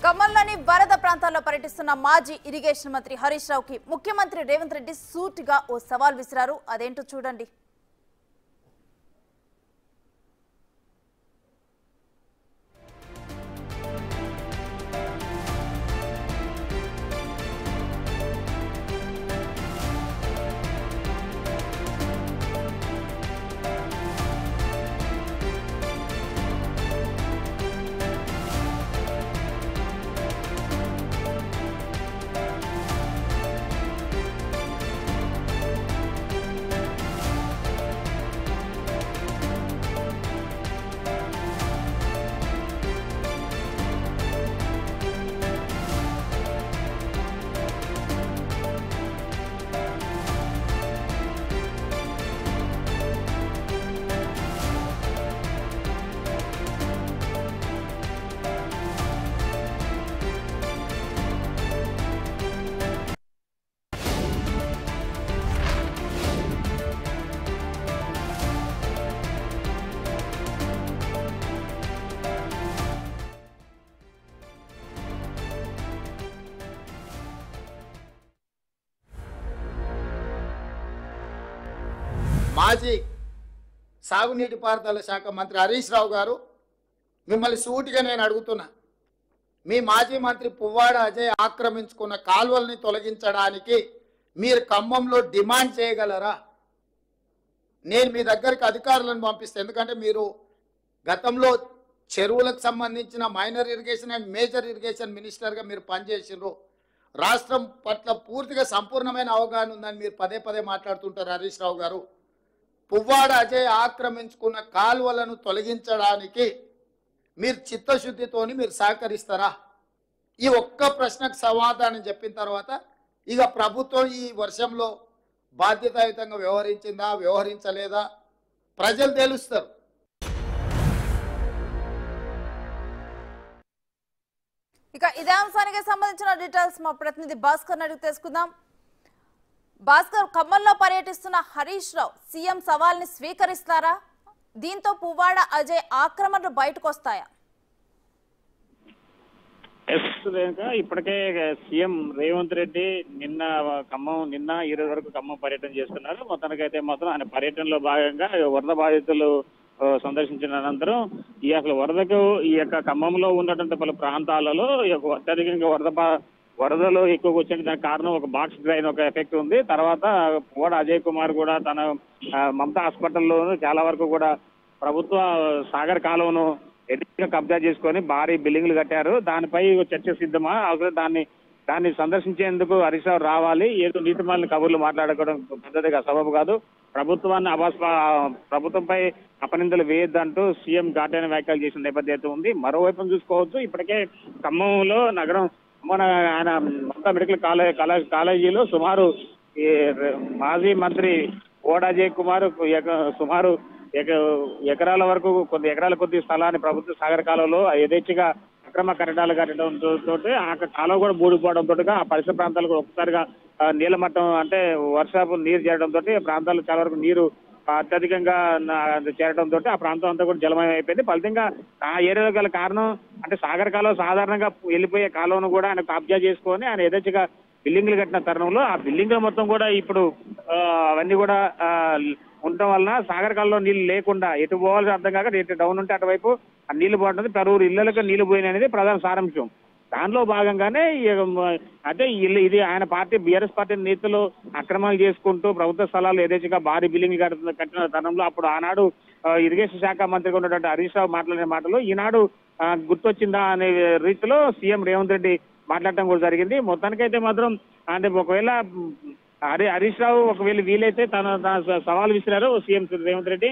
ఖమ్మంలోని వరద ప్రాంతాల్లో పర్యటిస్తున్న మాజీ ఇరిగేషన్ మంత్రి హరీష్ రావుకి ముఖ్యమంత్రి రేవంత్ రెడ్డి సూటిగా ఓ సవాల్ విసిరారు. అదేంటో చూడండి. మాజీ సాగునీటి పారుదల శాఖ మంత్రి హరీష్ రావు గారు, మిమ్మల్ని సూటిగా నేను అడుగుతున్నా, మీ మాజీ మంత్రి పువ్వాడ అజయ్ ఆక్రమించుకున్న కాలువల్ని తొలగించడానికి మీరు ఖమ్మంలో డిమాండ్ చేయగలరా? నేను మీ దగ్గరికి అధికారులను పంపిస్తాను. ఎందుకంటే మీరు గతంలో చెరువులకు సంబంధించిన minor irrigation and major irrigation మినిస్టర్గా మీరు పనిచేసినారు. రాష్ట్రం పట్ల పూర్తిగా సంపూర్ణమైన అవగాహన ఉందని మీరు పదే పదే మాట్లాడుతుంటారు హరీష్ రావు గారు. పువ్వాడ అజయ్ ఆక్రమించుకున్న కాలువలను తొలగించడానికి మీరు చిత్తశుద్ధితోని మీరు సహకరిస్తారా? ఈ ఒక్క ప్రశ్నకు సమాధానం చెప్పిన తర్వాత ఇక ప్రభుత్వం ఈ వర్షంలో బాధ్యతాయుతంగా వ్యవహరించిందా వ్యవహరించలేదా ప్రజలు తెలుస్తారు. ఇక ఇదే అంశానికి సంబంధించిన డీటెయిల్స్ మా ప్రతినిధి భాస్కర్ అడిగి తెలుసుకుందాం. భాస్కర్, ఖమ్మంలో పర్యటిస్తున్న హరీష్ రావు సీఎం సవాల్ని స్వీకరిస్తారా? దీంతో పువ్వాడ అజయ్ ఆక్రమణలు బయటకు వస్తాయా? ఇప్పటికే సీఎం రేవంత్ రెడ్డి నిన్న ఈ రోజు వరకు ఖమ్మం పర్యటన చేస్తున్నారు. మొత్తానికైతే మాత్రం ఆయన పర్యటనలో భాగంగా వరద బాధితులు సందర్శించిన అనంతరం అసలు వరదకు ఈ యొక్క ఖమ్మంలో ఉన్నటువంటి పలు ప్రాంతాలలో అత్యధికంగా వరదలు ఎక్కువగా వచ్చిన దానికి కారణం ఒక బాక్స్ డ్రైన్ ఒక ఎఫెక్ట్ ఉంది. తర్వాత పువ్వాడ అజయ్ కుమార్ కూడా తన మమతా హాస్పిటల్లో చాలా వరకు కూడా ప్రభుత్వ సాగర్ కాలువను ఎన్నికగా కబ్జా చేసుకొని భారీ బిల్డింగ్లు కట్టారు. దానిపై చర్చ సిద్ధమా, అవసరం దాన్ని సందర్శించేందుకు హరీష్ రావు రావాలి. ఏదో నీతి మాలిన కబుర్లు మాట్లాడుకోవడం పద్ధతిగా సబబు కాదు. ప్రభుత్వంపై అపనిందలు వేయొద్దంటూ సీఎం ఘాటైన వ్యాఖ్యలు చేసిన నేపథ్యం ఉంది. మరోవైపు చూసుకోవచ్చు, ఇప్పటికే ఖమ్మంలో నగరం ఆయన మమతా మెడికల్ కాలేజీలో సుమారు మాజీ మంత్రి పువ్వాడ అజయ్ కుమార్ సుమారు ఎకరాల వరకు ఎకరాల కొద్ది స్థలాన్ని ప్రభుత్వ సాగర కాలంలో యథేచ్ఛగా అక్రమ కట్టడాలు కట్టడంతో ఆ కాలువ కూడా బూడిపోవడంతో ఆ పరిసర ప్రాంతాలకు ఒక్కసారిగా నీళ్ళ మట్టం అంటే వర్షాపు నీరు చేరడంతో ప్రాంతాల్లో చాలా వరకు నీరు అత్యధికంగా చేరడంతో ఆ ప్రాంతం అంతా కూడా జలమయం అయిపోయింది. ఫలితంగా ఆ ఏరియాలో గల కారణం అంటే సాగర్ కాలువ సాధారణంగా వెళ్ళిపోయే కాలువను కూడా ఆయన కబ్జా చేసుకొని ఆయన యథేచ్ఛగా బిల్డింగ్లు కట్టిన తరుణంలో ఆ బిల్డింగ్లు మొత్తం కూడా ఇప్పుడు అవన్నీ కూడా ఉండటం వలన సాగర్ కాలంలో నీళ్లు లేకుండా ఎటు పోవాల్సి అర్థం కాక ఎటు డౌన్ ఉంటే అటువైపు ఆ నీళ్లు పోవడం పరువురు ఇళ్లకు నీళ్లు పోయినాయి అనేది ప్రధాన సారాంశం. దానిలో భాగంగానే అంటే ఇది ఆయన పార్టీ బీఆర్ఎస్ పార్టీ నేతలు అక్రమాలు చేసుకుంటూ ప్రభుత్వ స్థలాలు యథేచ్ఛగా భారీ బిల్డింగ్లు కట్టిన తరుణంలో అప్పుడు ఆనాడు ఇరిగేషన్ శాఖ మంత్రిగా ఉన్నటువంటి హరీష్ రావు మాట్లాడిన మాటలు ఈనాడు గుర్తొచ్చిందా అనే రీతిలో సీఎం రేవంత్ రెడ్డి మాట్లాడటం కూడా జరిగింది. మొత్తానికైతే మాత్రం అంటే ఒకవేళ హరీష్ రావు ఒకవేళ వీలైతే తన సవాల్ విసిరారు సీఎం రేవంత్ రెడ్డి.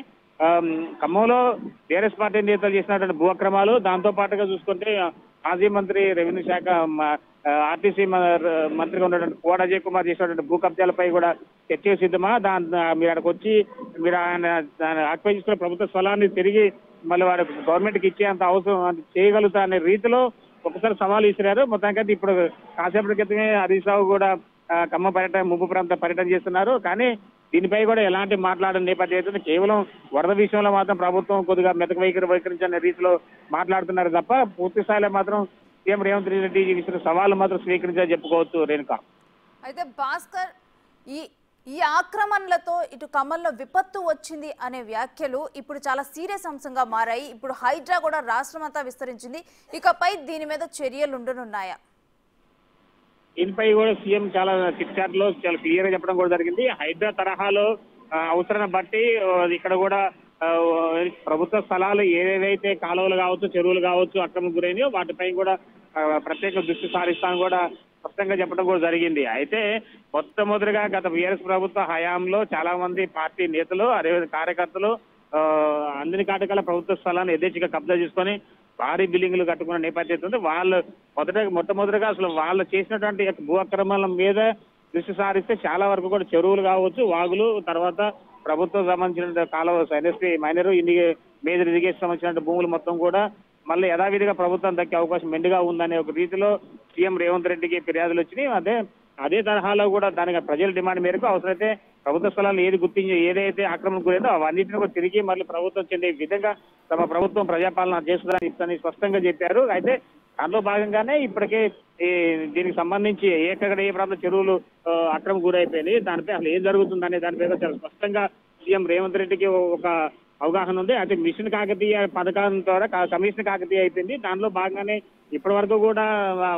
ఖమ్మంలో బీఆర్ఎస్ పార్టీ నేతలు చేసినటువంటి భూ అక్రమాలు, దాంతో పాటుగా చూసుకుంటే మాజీ మంత్రి రెవెన్యూ శాఖ ఆర్టీసీ మంత్రిగా ఉన్నటువంటి పువ్వాడ అజయ్ కుమార్ చేసినటువంటి భూ కబ్జాలపై కూడా చర్చ సిద్ధమా, మీరు అక్కడికి వచ్చి మీరు ఆయన ఆక్యుపై చేసుకున్న ప్రభుత్వ స్థలాన్ని తిరిగి మళ్ళీ వారి గవర్నమెంట్కి ఇచ్చేంత అవసరం చేయగలుగుతా అనే రీతిలో ఒకసారి సవాల్ విసిరారు. మొత్తానికైతే ఇప్పుడు కాసేపటి క్రితమే హరీష్ రావు కూడా ఖమ్మం ముప్పు ప్రాంత పర్యటన చేస్తున్నారు. కానీ దీనిపై కూడా ఎలాంటి మాట్లాడని నేపథ్యం కేవలం వరద విషయంలో మాత్రం ప్రభుత్వం కొద్దిగా మెతక వైఖరించే రీతిలో మాట్లాడుతున్నారు తప్ప పూర్తి స్థాయిలో మాత్రం సీఎం రేవంత్ రెడ్డి ఇచ్చిన సవాలు మాత్రం స్వీకరించాలని చెప్పుకోవచ్చు రేణుక. అయితే భాస్కర్, ఈ ఈ ఆక్రమణలతో ఇటు ఖమ్మంలో విపత్తు వచ్చింది అనే వ్యాఖ్యలు ఇప్పుడు చాలా సీరియస్ అంశంగా మారాయి. ఇప్పుడు హైడ్రా కూడా రాష్ట్రమంతా విస్తరించింది. ఇకపై దీని మీద చర్యలు ఉండనున్నాయా? దీనిపై కూడా సీఎం చాలా చిట్ చాట్ లో చాలా క్లియర్ గా చెప్పడం కూడా జరిగింది. హైడ్రా తరహాలో అవసరాన్ని బట్టి ఇక్కడ కూడా ప్రభుత్వ స్థలాలు ఏవైతే కాలువలు కావచ్చు, చెరువులు కావచ్చు అక్రమం గురైనయో వాటిపై కూడా ప్రత్యేక దృష్టి సారిస్తాను కూడా స్పష్టంగా చెప్పడం కూడా జరిగింది. అయితే మొట్టమొదటిగా గత బీఆర్ఎస్ ప్రభుత్వ హయాంలో చాలా మంది పార్టీ నేతలు అదే కార్యకర్తలు అందిని కాటకాల ప్రభుత్వ స్థలాన్ని యథేచ్ఛగా కబ్జా చేసుకొని భారీ బిల్డింగ్లు కట్టుకున్న నేపథ్యం ఉంది. వాళ్ళు మొట్టమొదటిగా అసలు వాళ్ళు చేసినటువంటి భూ అక్రమాల మీద దృష్టి సారిస్తే చాలా వరకు కూడా చెరువులు కావచ్చు, వాగులు, తర్వాత ప్రభుత్వం సంబంధించిన కాలువ ఎన్ఎస్పీ మైనర్ మేజర్ ఇరిగేషన్ సంబంధించిన భూములు మొత్తం కూడా మళ్ళీ యథావిధిగా ప్రభుత్వం దక్కే అవకాశం మెండుగా ఉందనే ఒక రీతిలో సీఎం రేవంత్ రెడ్డికి ఫిర్యాదులు వచ్చినాయి. అదే తరహాలో కూడా దానికి ప్రజల డిమాండ్ మేరకు అవసరమైతే ప్రభుత్వ స్థలాలు ఏదైతే ఆక్రమణ గురైందో అవన్నింటినీ కూడా తిరిగి మళ్ళీ ప్రభుత్వం చెందే విధంగా తమ ప్రభుత్వం ప్రజాపాలన చేస్తుందని స్పష్టంగా చెప్పారు. అయితే దాంట్లో భాగంగానే ఇప్పటికే దీనికి సంబంధించి ఎక్కడ ఏ ప్రాంత చెరువులు అక్రమం గురైపోయినాయి, దానిపై అసలు ఏం జరుగుతుందనే దానిపై చాలా స్పష్టంగా సీఎం రేవంత్ రెడ్డికి ఒక అవగాహన ఉంది. అయితే మిషన్ కాకతీయ పథకం ద్వారా కమిషన్ కాకతీయ అయిపోయింది. దానిలో భాగంగానే ఇప్పటి వరకు కూడా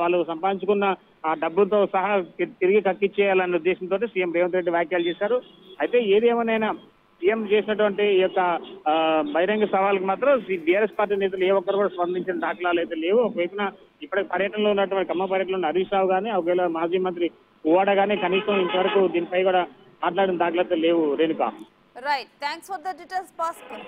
వాళ్ళు సంపాదించుకున్న ఆ డబ్బులతో సహా తిరిగి కక్కిచ్చేయాలనే ఉద్దేశంతో సీఎం రేవంత్ రెడ్డి వ్యాఖ్యలు చేశారు. అయితే ఏది ఏమైనా సీఎం చేసినటువంటి ఈ యొక్క బహిరంగ సవాళ్ళకి మాత్రం బీఆర్ఎస్ పార్టీ నేతలు ఏ ఒక్కరు కూడా స్పందించిన దాఖలాలు అయితే లేవు. ఒకవైపున ఇప్పటికి పర్యటనలో ఉన్నటువంటి ఖమ్మం పర్యటనలో ఉన్న హరీష్ రావు కానీ ఒకవేళ మాజీ మంత్రి పువ్వాడ కానీ కనీసం ఇంతవరకు దీనిపై కూడా మాట్లాడిన దాఖలాలు లేవు Renuka. Right. Thanks for the details, Bhaskar.